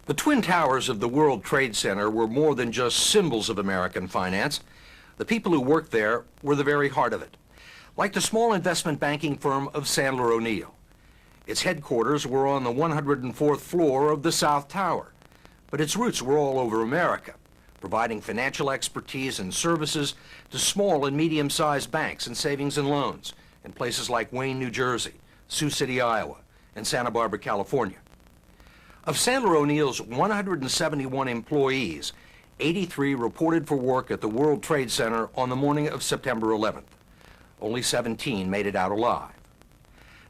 The Twin Towers of the World Trade Center were more than just symbols of American finance. The people who worked there were the very heart of it. Like the small investment banking firm of Sandler O'Neill. Its headquarters were on the 104th floor of the South Tower, but its roots were all over America, providing financial expertise and services to small and medium-sized banks and savings and loans in places like Wayne, New Jersey, Sioux City, Iowa, and Santa Barbara, California. Of Sandler O'Neill's 171 employees, 83 reported for work at the World Trade Center on the morning of September 11th. Only 17 made it out alive.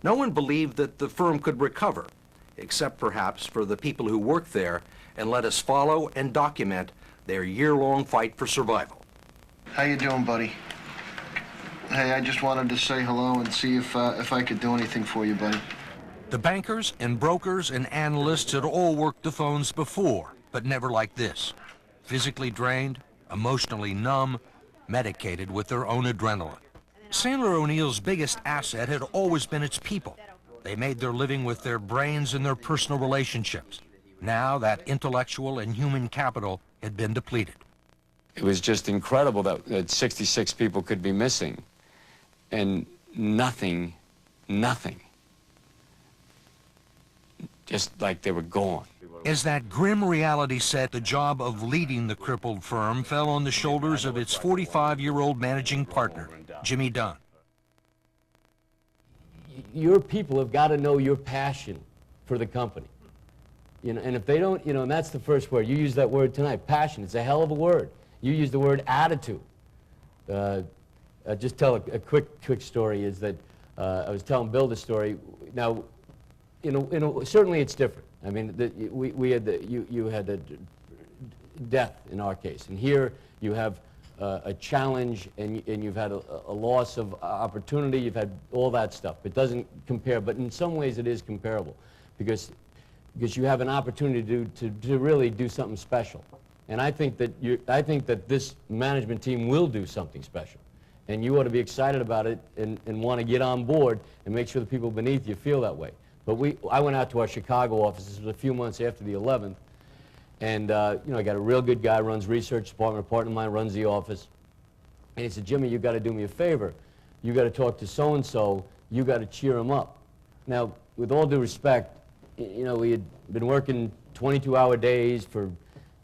No one believed that the firm could recover, except perhaps for the people who worked there and let us follow and document their year-long fight for survival. How you doing, buddy? Hey, I just wanted to say hello and see if I could do anything for you, buddy. The bankers and brokers and analysts had all worked the phones before, but never like this. Physically drained, emotionally numb, medicated with their own adrenaline. Sandler O'Neill's biggest asset had always been its people. They made their living with their brains and their personal relationships. Now that intellectual and human capital had been depleted. It was just incredible that 66 people could be missing, and nothing, just like they were gone. As that grim reality set, the job of leading the crippled firm fell on the shoulders of its 45-year-old managing partner, Jimmie Dunn. Your people have got to know your passion for the company. You know, and if they don't, and that's the first word. You used that word tonight, passion. It's a hell of a word. You used the word attitude. Just tell a quick story is that I was telling Bill the story. Now, certainly it's different. I mean, we had you had a death in our case, and here you have a challenge, and you've had a loss of opportunity. You've had all that stuff. It doesn't compare, but in some ways it is comparable, because you have an opportunity to really do something special. And I think that this management team will do something special, and you ought to be excited about it and want to get on board and make sure the people beneath you feel that way. But I went out to our Chicago office. This was a few months after the 11th, and I got a real good guy, runs research department. A partner of mine runs the office, and he said, "Jimmy, you got to do me a favor. You got to talk to so and so. You got to cheer him up." Now, with all due respect, we had been working 22-hour days for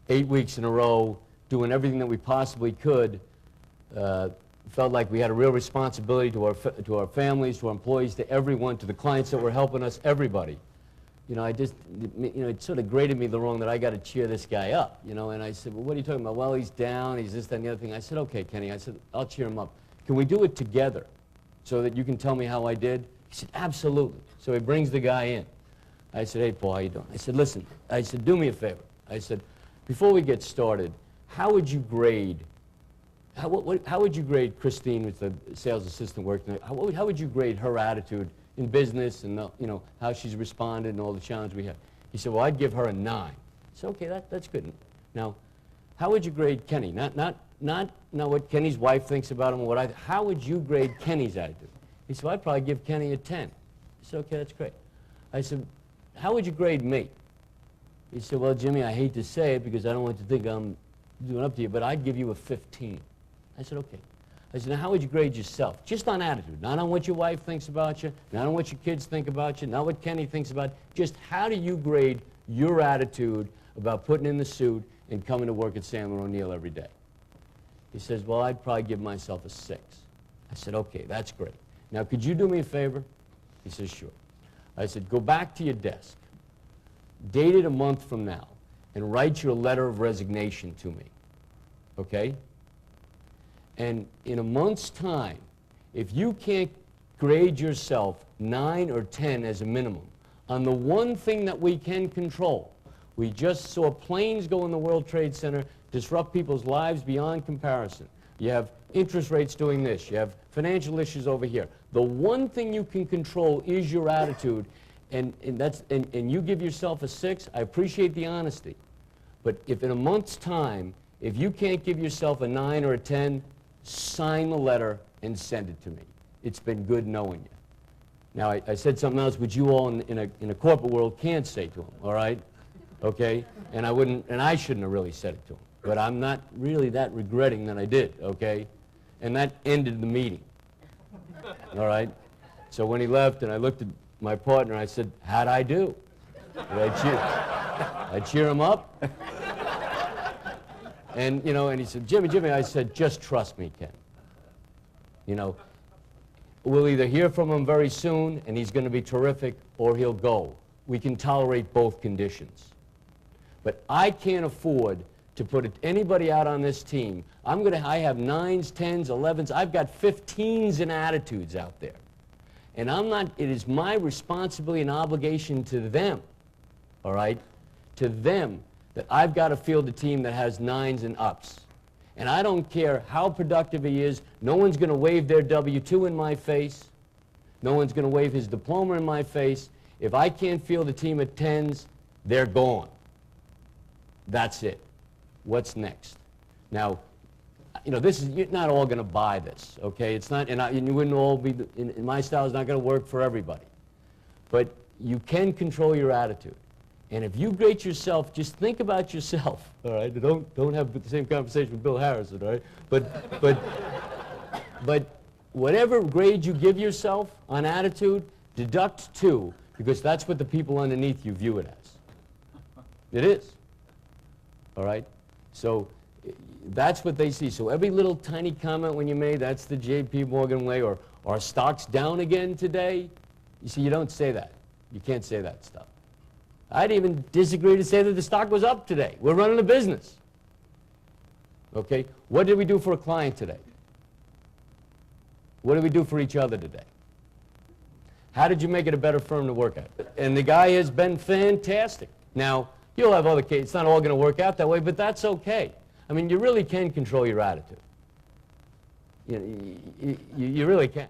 8 weeks in a row, doing everything that we possibly could. Felt like we had a real responsibility to our families, to our employees, to everyone, to the clients that were helping us, everybody. It sort of grated me the wrong that I got to cheer this guy up, and I said, "Well, what are you talking about?" "Well, he's down, he's this, that, and the other thing." I said, "Okay, Kenny," I said, "I'll cheer him up. Can we do it together so that you can tell me how I did?" He said, "Absolutely." So he brings the guy in. I said, "Hey, Paul, how you doing?" I said, "Listen," I said, "do me a favor." I said, "Before we get started, how would you grade Christine, with the sales assistant working? How would you grade her attitude in business and how she's responded and all the challenge we have?" He said, "Well, I'd give her a 9. I said, "Okay, that's good." Now, how would you grade Kenny? Not what Kenny's wife thinks about him or how would you grade Kenny's attitude? He said, "Well, I'd probably give Kenny a 10. I said, "Okay, that's great." I said, "How would you grade me?" He said, "Well, Jimmy, I hate to say it because I don't want you to think I'm doing up to you, but I'd give you a 15. I said, "Okay." I said, "Now, how would you grade yourself? Just on attitude, not on what your wife thinks about you, not on what your kids think about you, not what Kenny thinks about you. Just how do you grade your attitude about putting in the suit and coming to work at Sandler O'Neill every day?" He says, "Well, I'd probably give myself a 6. I said, "Okay, that's great. Now, could you do me a favor?" He says, "Sure." I said, "Go back to your desk, date it a month from now, and write your letter of resignation to me, okay? And in a month's time, if you can't grade yourself 9 or 10 as a minimum on the one thing that we can control, we just saw planes go in the World Trade Center, disrupt people's lives beyond comparison. You have interest rates doing this. You have financial issues over here. The one thing you can control is your attitude, and you give yourself a 6. I appreciate the honesty. But if in a month's time, if you can't give yourself a 9 or a 10, sign the letter and send it to me. It's been good knowing you." Now, I said something else which you all in a corporate world can't say to him, all right? okay? And I shouldn't have really said it to him. But I'm not really that regretting that I did, okay? And that ended the meeting, all right? So when he left and I looked at my partner, I said, how'd I do? Did I cheer him up? And, you know, and he said, Jimmy, I said, just trust me, Ken. You know, we'll either hear from him very soon, and he's going to be terrific, or he'll go. We can tolerate both conditions. But I can't afford to put anybody out on this team. I have 9s, 10s, 11s. I've got 15s and attitudes out there. And it is my responsibility and obligation to them, all right, to them, that I've got to field a team that has 9s and ups. And I don't care how productive he is. No one's going to wave their W-2 in my face. No one's going to wave his diploma in my face. If I can't field a team at 10s, they're gone. That's it. What's next? Now, you know, you're not all going to buy this, okay? It's not, and you wouldn't all be, my style is not going to work for everybody. But you can control your attitude. And if you grade yourself, just think about yourself, all right? Don't have the same conversation with Bill Harrison, all right? But whatever grade you give yourself on attitude, deduct 2, because that's what the people underneath you view it as. It is, all right? So that's what they see. So every little tiny comment when you made, that's the J.P. Morgan way, or our stock's down again today, you see, you don't say that. You can't say that stuff. I'd even disagree to say that the stock was up today. We're running a business. Okay? What did we do for a client today? What did we do for each other today? How did you make it a better firm to work at? And the guy has been fantastic. Now, you'll have other cases. It's not all going to work out that way, but that's okay. I mean, you really can control your attitude. You really can.